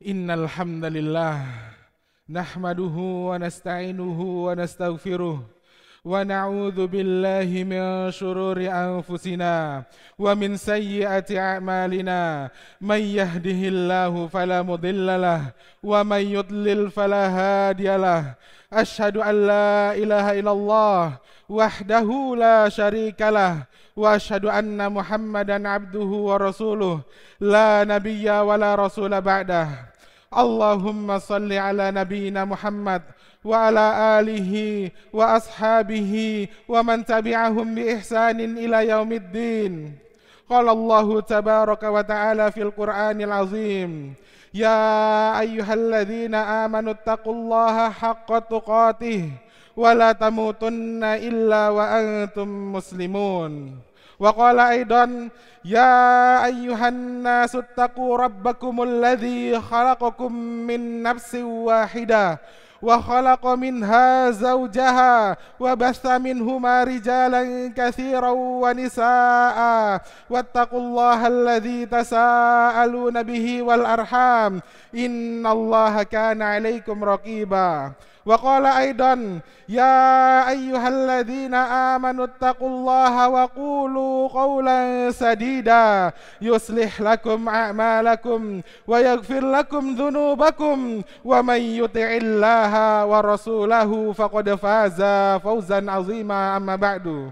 Innal hamdalillah nahmaduhu wa nasta'inuhu wa nastaghfiruh wa na'udzu billahi min shururi anfusina wa min sayyiati a'malina may yahdihillahu fala mudilla lahu wa may yudlil fala hadiyalah. Asyhadu an la ilaha illallah wahdahu la syarikalah wa asyhadu anna Muhammadan abduhu wa rasuluh la nabiyya wa la rasula ba'dah. Allahumma salli ala nabiyyina Muhammad wa ala alihi wa ashabihi wa man tabi'ahum bi ihsanin ila yaumiddin. Qala Allah tabaraka wa ta'ala fil Qur'anil azim, ya ayyuhalladzina amanu taqullaha haqqa tuqatih wa la tamutunna illa wa antum muslimun. Wa qala aidan, ya ayyuhan nasu taqu rabbakumul ladzi khalaqakum min nafsin wahidah wa khalaqa minha zawjaha wa batha minhuma rijalan katsiran wa nisaa wattaqullaha alladzi tasaaluna bihi wal arham innallaha kana 'alaikum raqiba. Wa qala aidan, ya ayyuhalladzina amanu taqullaha wa qulu qawlan sadida yuslih lakum a'malakum wa yaghfir lakum dhunubakum wa may yuti'illaha wa rasulahu faqad faza fawzan 'azima. Amma ba'du,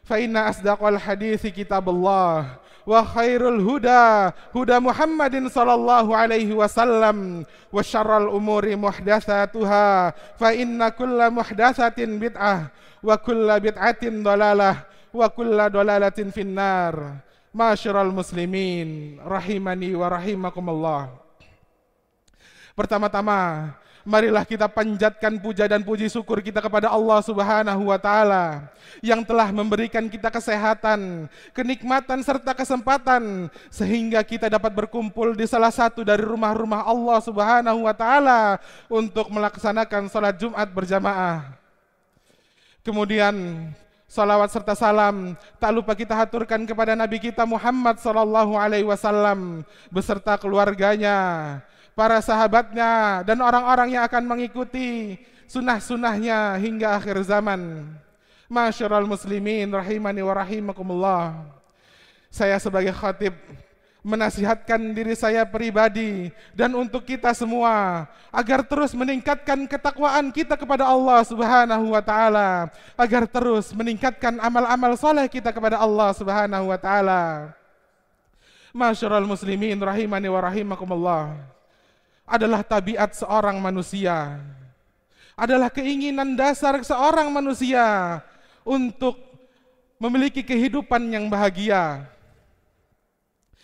fa inna asdaqal hadithi kitabullah wa khairul huda huda Muhammadin sallallahu alaihi wasallam wa syarrul umuri muhdatsatuha fa inna kulla muhdatsatin bid'ah wa kulla bid'atin dhalalah wa kulla dhalalatin finnar. Masyiral muslimin rahimani wa rahimakumullah. Pertama-tama, marilah kita panjatkan puja dan puji syukur kita kepada Allah Subhanahu wa Ta'ala yang telah memberikan kita kesehatan, kenikmatan serta kesempatan sehingga kita dapat berkumpul di salah satu dari rumah-rumah Allah Subhanahu wa Ta'ala untuk melaksanakan salat Jumat berjamaah. Kemudian salawat serta salam tak lupa kita haturkan kepada Nabi kita Muhammad sallallahu alaihi wasallam beserta keluarganya, para sahabatnya, dan orang-orang yang akan mengikuti sunnah-sunnahnya hingga akhir zaman. Masyiral muslimin rahimani wa rahimakumullah. Saya sebagai khatib menasihatkan diri saya pribadi dan untuk kita semua agar terus meningkatkan ketakwaan kita kepada Allah Subhanahu wa Ta'ala, agar terus meningkatkan amal-amal soleh kita kepada Allah Subhanahu wa Ta'ala. Masyiral muslimin rahimani wa rahimakumullah. Adalah tabiat seorang manusia, adalah keinginan dasar seorang manusia untuk memiliki kehidupan yang bahagia.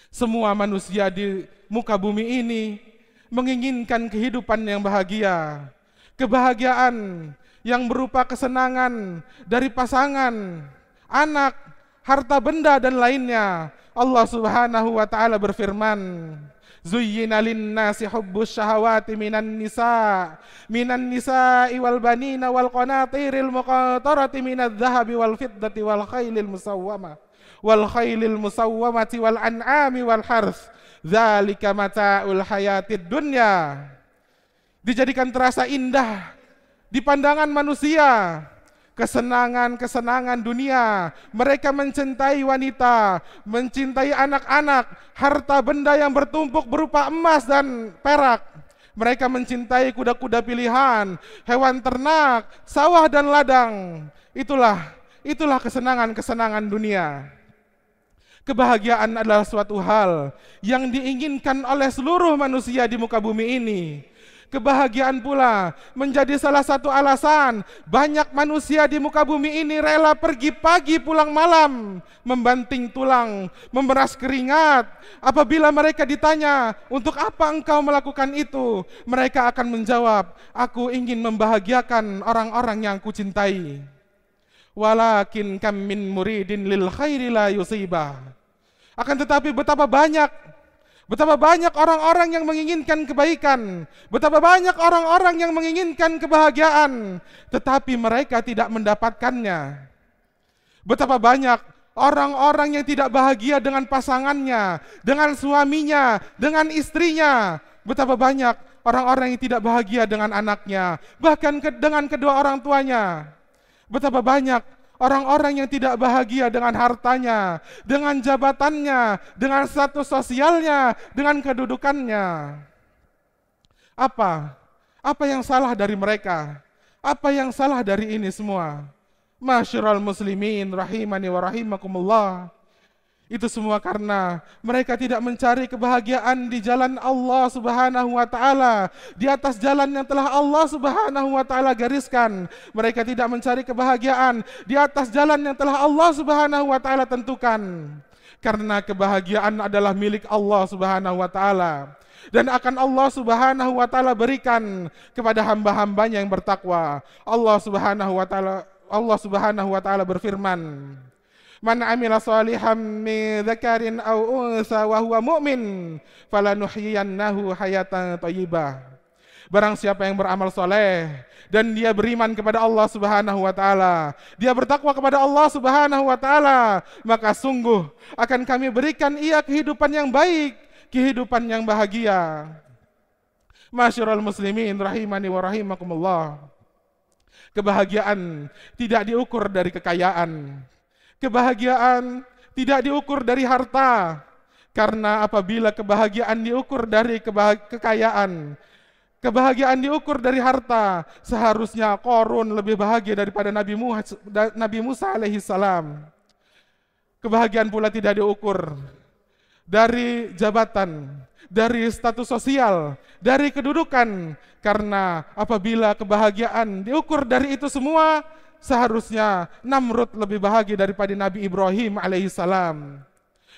Semua manusia di muka bumi ini menginginkan kehidupan yang bahagia, kebahagiaan yang berupa kesenangan dari pasangan, anak, harta benda dan lainnya. Allah Subhanahu wa Ta'ala berfirman, Zuyyina linnasi hubbus syahawati minan nisa'i wal banina wal qanatiril muqatarati minadh dhahabi wal fiddati wal khailil musawwamati wal an'ami wal harth dzalika mata'ul hayatid dunya. Dijadikan terasa indah di pandangan manusia kesenangan-kesenangan dunia. Mereka mencintai wanita, mencintai anak-anak, harta benda yang bertumpuk berupa emas dan perak. Mereka mencintai kuda-kuda pilihan, hewan ternak, sawah dan ladang. Itulah kesenangan-kesenangan dunia. Kebahagiaan adalah suatu hal yang diinginkan oleh seluruh manusia di muka bumi ini. Kebahagiaan pula menjadi salah satu alasan banyak manusia di muka bumi ini rela pergi pagi pulang malam, membanting tulang, memeras keringat. Apabila mereka ditanya, untuk apa engkau melakukan itu? Mereka akan menjawab, aku ingin membahagiakan orang-orang yang aku cintai. Walakin kam min muridin lil khairi la yusibah. Akan tetapi betapa banyak orang-orang yang menginginkan kebaikan, betapa banyak orang-orang yang menginginkan kebahagiaan, tetapi mereka tidak mendapatkannya. Betapa banyak orang-orang yang tidak bahagia dengan pasangannya, dengan suaminya, dengan istrinya, Betapa banyak orang-orang yang tidak bahagia dengan anaknya, bahkan dengan kedua orang tuanya. Betapa banyak orang-orang yang tidak bahagia dengan hartanya, dengan jabatannya, dengan status sosialnya, dengan kedudukannya. Apa? Apa yang salah dari mereka? Apa yang salah dari ini semua? Masyiral muslimin rahimani wa rahimakumullah. Itu semua karena mereka tidak mencari kebahagiaan di jalan Allah Subhanahu wa taala, di atas jalan yang telah Allah Subhanahu wa taala gariskan. Mereka tidak mencari kebahagiaan di atas jalan yang telah Allah Subhanahu wa taala tentukan. Karena kebahagiaan adalah milik Allah Subhanahu wa taala dan akan Allah Subhanahu wa taala berikan kepada hamba-hambanya yang bertakwa. Allah Subhanahu wa taala berfirman, "Man 'amila shalihan min dzakarin aw unsa wa huwa mu'min, falanuhyiyannahu hayatan thayyibah." Barang siapa yang beramal soleh dan dia beriman kepada Allah Subhanahu wa taala, dia bertakwa kepada Allah Subhanahu wa taala, maka sungguh akan kami berikan ia kehidupan yang baik, kehidupan yang bahagia. Masyiral muslimin rahimani wa rahimakumullah. Kebahagiaan tidak diukur dari kekayaan. Kebahagiaan tidak diukur dari harta, karena apabila kebahagiaan diukur dari kekayaan, kebahagiaan diukur dari harta, seharusnya Qarun lebih bahagia daripada Nabi Musa alaihi salam. Kebahagiaan pula tidak diukur dari jabatan, dari status sosial, dari kedudukan, karena apabila kebahagiaan diukur dari itu semua, seharusnya Namrud lebih bahagia daripada Nabi Ibrahim alaihissalam.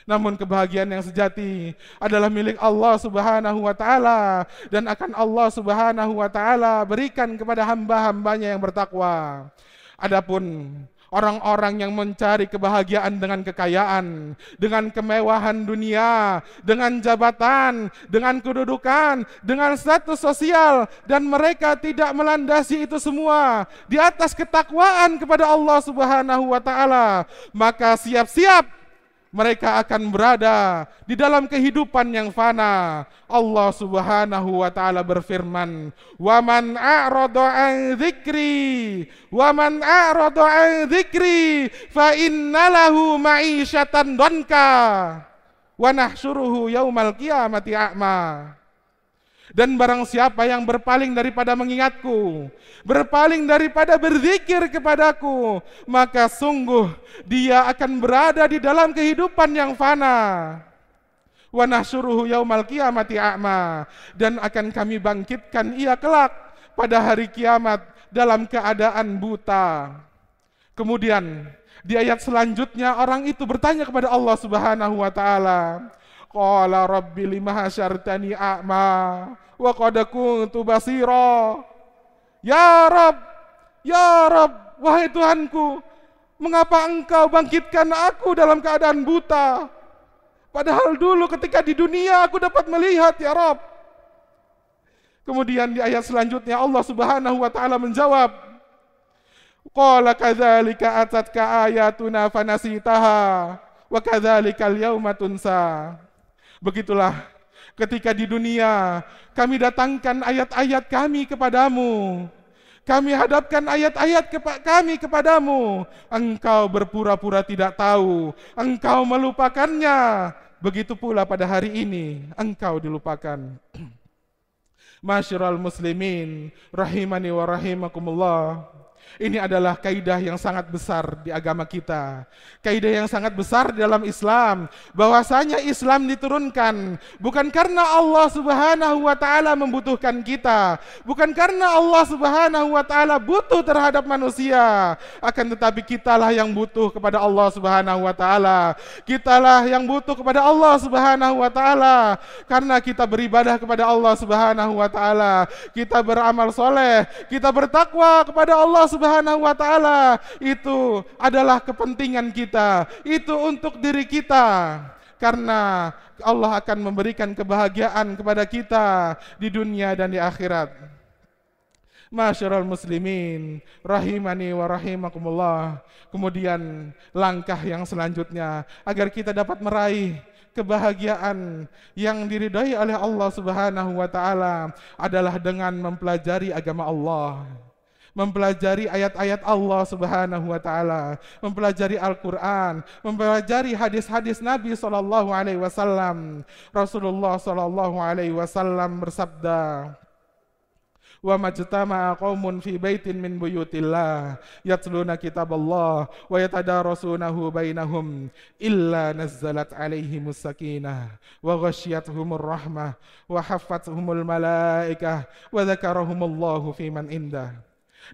Namun kebahagiaan yang sejati adalah milik Allah Subhanahu wa taala dan akan Allah Subhanahu wa taala berikan kepada hamba-hambanya yang bertakwa. Adapun orang-orang yang mencari kebahagiaan dengan kekayaan, dengan kemewahan dunia, dengan jabatan, dengan kedudukan, dengan status sosial, dan mereka tidak melandasi itu semua di atas ketakwaan kepada Allah Subhanahu wa taala, maka siap-siap mereka akan berada di dalam kehidupan yang fana. Allah Subhanahu wa taala berfirman, "Wa man a'rada 'an dzikri, wa man a'rada 'an dzikri fa innalahu ma'isyatan dhanka wa nahsyuruhu yaumal qiyamati a'ma." Dan barang siapa yang berpaling daripada mengingatku, berpaling daripada berzikir kepadaku, maka sungguh dia akan berada di dalam kehidupan yang fana. Wa nahsyuruhu yaumal qiyamati a'ma, dan akan kami bangkitkan ia kelak pada hari kiamat dalam keadaan buta. Kemudian di ayat selanjutnya orang itu bertanya kepada Allah Subhanahu wa taala, qala rabbi lima hasyartani a'ma wa qad kuntu basira. Ya Rabb, wahai Tuhanku, mengapa engkau bangkitkan aku dalam keadaan buta? Padahal dulu ketika di dunia aku dapat melihat, ya Rabb. Kemudian di ayat selanjutnya Allah Subhanahu wa taala menjawab, qala kadzalika atatka ayatuna fanasitaha wa kadzalikal yauma tunsa. Begitulah ketika di dunia kami datangkan ayat-ayat kami kepadamu, kami hadapkan ayat-ayat kami kepadamu, engkau berpura-pura tidak tahu, engkau melupakannya. Begitu pula pada hari ini engkau dilupakan. Masyiral muslimin rahimani wa rahimakumullah. Ini adalah kaidah yang sangat besar di agama kita. Kaidah yang sangat besar di dalam Islam, bahwasanya Islam diturunkan bukan karena Allah Subhanahu wa taala membutuhkan kita, bukan karena Allah Subhanahu wa taala butuh terhadap manusia, akan tetapi kitalah yang butuh kepada Allah Subhanahu wa taala. Kitalah yang butuh kepada Allah Subhanahu wa taala karena kita beribadah kepada Allah Subhanahu wa taala, kita beramal soleh, kita bertakwa kepada Allah Subhanahu wa taala. Itu adalah kepentingan kita, itu untuk diri kita, karena Allah akan memberikan kebahagiaan kepada kita di dunia dan di akhirat. Masyiral muslimin rahimani wa rahimakumullah. Kemudian langkah yang selanjutnya agar kita dapat meraih kebahagiaan yang diridhai oleh Allah Subhanahu wa taala adalah dengan mempelajari agama Allah, mempelajari ayat-ayat Allah Subhanahu wa taala, mempelajari Al-Qur'an, mempelajari hadis-hadis Nabi sallallahu alaihi wasallam. Rasulullah sallallahu alaihi wasallam bersabda, wa majtama'a qaumun fi baitin min buyutillah yatluna kitaballah wa yatadarasunahu bainahum illa nazzalat alaihimus sakinah wa ghasyiyatuhumur rahmah wa haffathumul malaikah wa dzakarahumullahu fi man indah.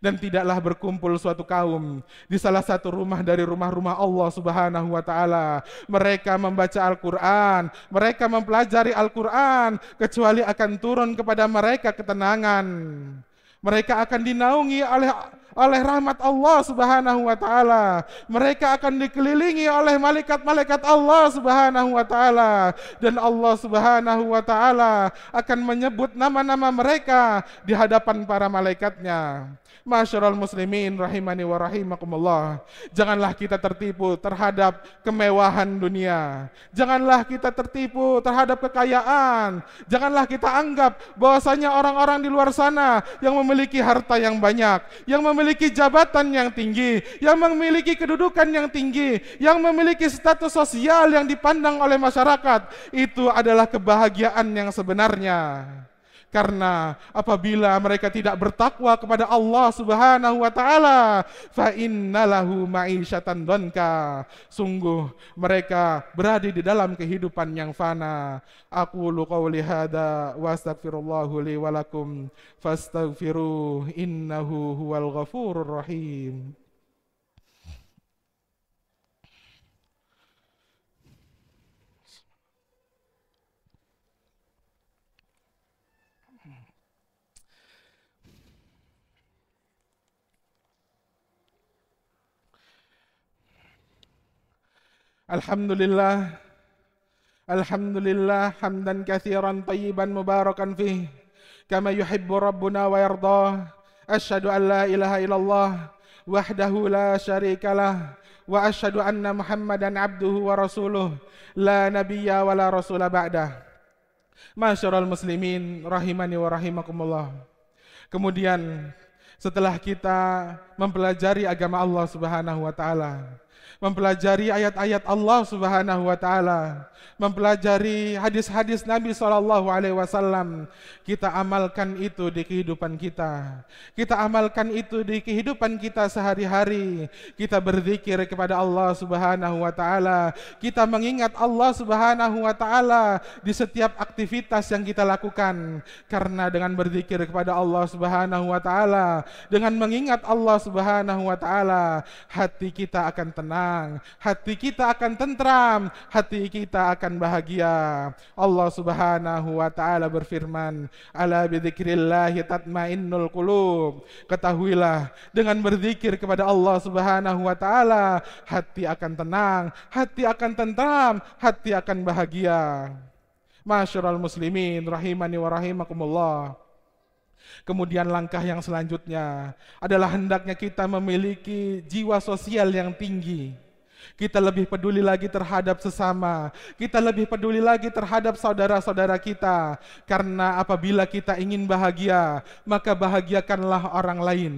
Dan tidaklah berkumpul suatu kaum di salah satu rumah dari rumah-rumah Allah Subhanahu wa taala, mereka membaca Al-Qur'an, mereka mempelajari Al-Qur'an, kecuali akan turun kepada mereka ketenangan. Mereka akan dinaungi oleh rahmat Allah Subhanahu wa taala. Mereka akan dikelilingi oleh malaikat-malaikat Allah Subhanahu wa taala, dan Allah Subhanahu wa taala akan menyebut nama-nama mereka di hadapan para malaikatnya. Masyarul muslimin rahimani wa rahimakumullah. Janganlah kita tertipu terhadap kemewahan dunia. Janganlah kita tertipu terhadap kekayaan. Janganlah kita anggap bahwasanya orang-orang di luar sana yang memiliki harta yang banyak, yang memiliki jabatan yang tinggi, yang memiliki kedudukan yang tinggi, yang memiliki status sosial yang dipandang oleh masyarakat, itu adalah kebahagiaan yang sebenarnya. Karena apabila mereka tidak bertakwa kepada Allah Subhanahu wa taala, fa innalahu ma'isyatan dhanka, sungguh mereka berada di dalam kehidupan yang fana. Aqulu qauli hadza wa astaghfirullahu li wa lakum fastaghfiruh innahu huwal ghafurur rahim. Alhamdulillah, alhamdulillah hamdan katsiran tayyiban mubarakan fih kama yuhibbu rabbuna wa yardah. Asyhadu an la ilaha illallah wahdahu la syarikalah wa asyhadu anna Muhammadan abduhu wa rasuluh la nabiyya wa la rasula ba'dah. Masyarul muslimin rahimani wa rahimakumullah. Kemudian setelah kita mempelajari agama Allah Subhanahu wa taala, mempelajari ayat-ayat Allah Subhanahu wa taala, mempelajari hadis-hadis Nabi sallallahu alaihi wasallam, kita amalkan itu di kehidupan kita. Kita amalkan itu di kehidupan kita sehari-hari. Kita berzikir kepada Allah Subhanahu wa taala, kita mengingat Allah Subhanahu wa taala di setiap aktivitas yang kita lakukan. Karena dengan berzikir kepada Allah Subhanahu wa taala, dengan mengingat Allah Subhanahu wa taala, hati kita akan tenang, hati kita akan tentram, hati kita akan bahagia. Allah Subhanahu wa taala berfirman, ala bidzikrillahi tatmainnul qulub. Ketahuilah, dengan berzikir kepada Allah Subhanahu wa taala, hati akan tenang, hati akan tentram, hati akan bahagia. Masyarul muslimin rahimani wa rahimakumullah. Kemudian langkah yang selanjutnya adalah hendaknya kita memiliki jiwa sosial yang tinggi. Kita lebih peduli lagi terhadap sesama, kita lebih peduli lagi terhadap saudara-saudara kita. Karena apabila kita ingin bahagia, maka bahagiakanlah orang lain.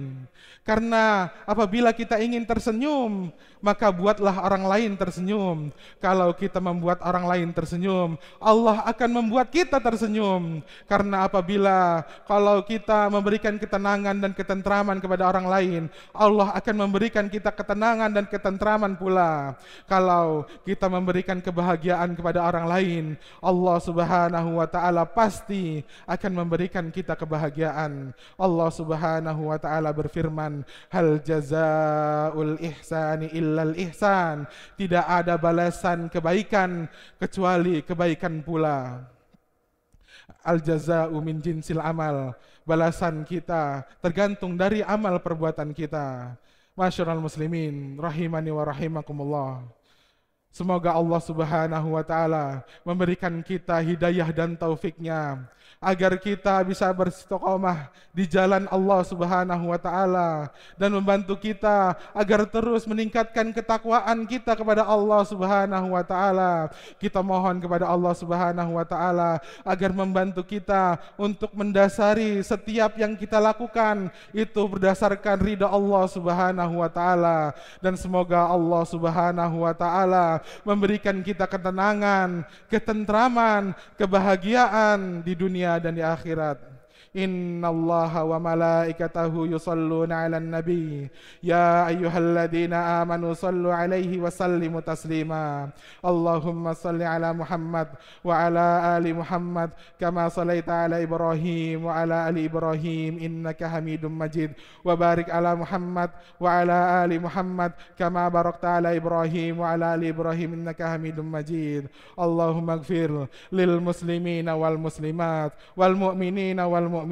Karena apabila kita ingin tersenyum, maka buatlah orang lain tersenyum. Kalau kita membuat orang lain tersenyum, Allah akan membuat kita tersenyum. Karena apabila kalau kita memberikan ketenangan dan ketentraman kepada orang lain, Allah akan memberikan kita ketenangan dan ketentraman pula. Kalau kita memberikan kebahagiaan kepada orang lain, Allah Subhanahu wa taala pasti akan memberikan kita kebahagiaan. Allah Subhanahu wa taala berfirman, hal jazaa'ul ihsani illal ihsan. Tidak ada balasan kebaikan kecuali kebaikan pula. Al jazaa'u min jinsil amal. Balasan kita tergantung dari amal perbuatan kita. Masyarul muslimin rahimani wa rahimakumullah. Semoga Allah Subhanahu wa Ta'ala memberikan kita hidayah dan taufiknya agar kita bisa beristiqomah di jalan Allah Subhanahu wa Ta'ala dan membantu kita agar terus meningkatkan ketakwaan kita kepada Allah Subhanahu wa Ta'ala. Kita mohon kepada Allah Subhanahu wa Ta'ala agar membantu kita untuk mendasari setiap yang kita lakukan itu berdasarkan ridha Allah Subhanahu wa Ta'ala, dan semoga Allah Subhanahu wa Ta'ala memberikan kita ketenangan, ketentraman, kebahagiaan di dunia dan di akhirat. Innallaha wa malaikatahu yusalluna 'alan nabi ya ayyuhalladzina amanu sallu 'alaihi wa sallimu taslima. Allahumma salli 'ala Muhammad wa 'ala ali Muhammad kama shallaita 'ala Ibrahim wa 'ala ali Ibrahim innaka Hamidum Majid, wa barik 'ala Muhammad wa 'ala ali Muhammad kama barakta 'ala Ibrahim wa 'ala ali Ibrahim innaka Hamidum Majid. Allahumma ighfir lil muslimina wal muslimat wal mu'minina wal mu'minat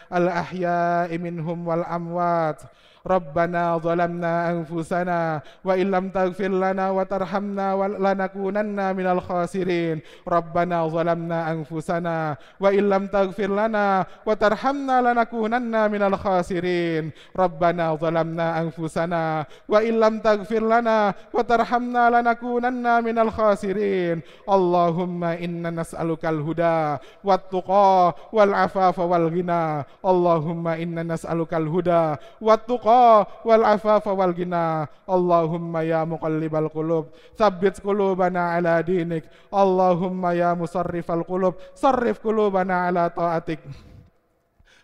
al-ahya'i minhum wal amwat. Rabbana zalamna anfusana wa illam taghfir lana wa tarhamna lanakunanna minal khasirin. Rabbana zalamna anfusana wa illam taghfir lana wa tarhamna lanakunanna minal khasirin. Rabbana zalamna anfusana wa illam taghfir lana wa tarhamna lanakunanna minal khasirin. Allahumma inna nas'alukal huda wat tuqa wal afafa wal ghina. Allahumma inna nas'alukal huda wat tuqa wal afafa wal ghina. Allahumma ya muqallibal qulub tsabbit qulubana ala dinik. Allahumma ya musarrifal qulub sarrif qulubana ala ta'atik.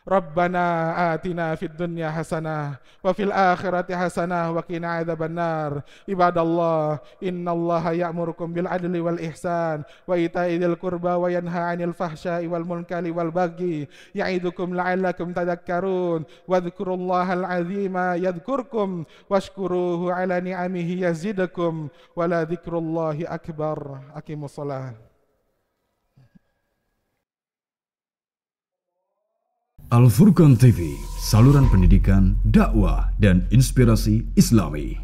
Rabbana atina fid dunya hasanah wa fil akhirati hasanah wa qina adzabannar. Ibadallah, innallaha ya'murukum bil adli wal ihsan wa ita'i dzil qurba wa yanha 'anil fahsya'i wal munkari wal baghi ya'idukum la'allakum tadhakkarun. Wadhkurullahal 'azima yadhkurkum washkuruhu 'ala ni'amihi yazidakum wa la dzikrullahi akbar. Aqimus shalah. Al Furqan TV, saluran pendidikan, dakwah, dan inspirasi Islami.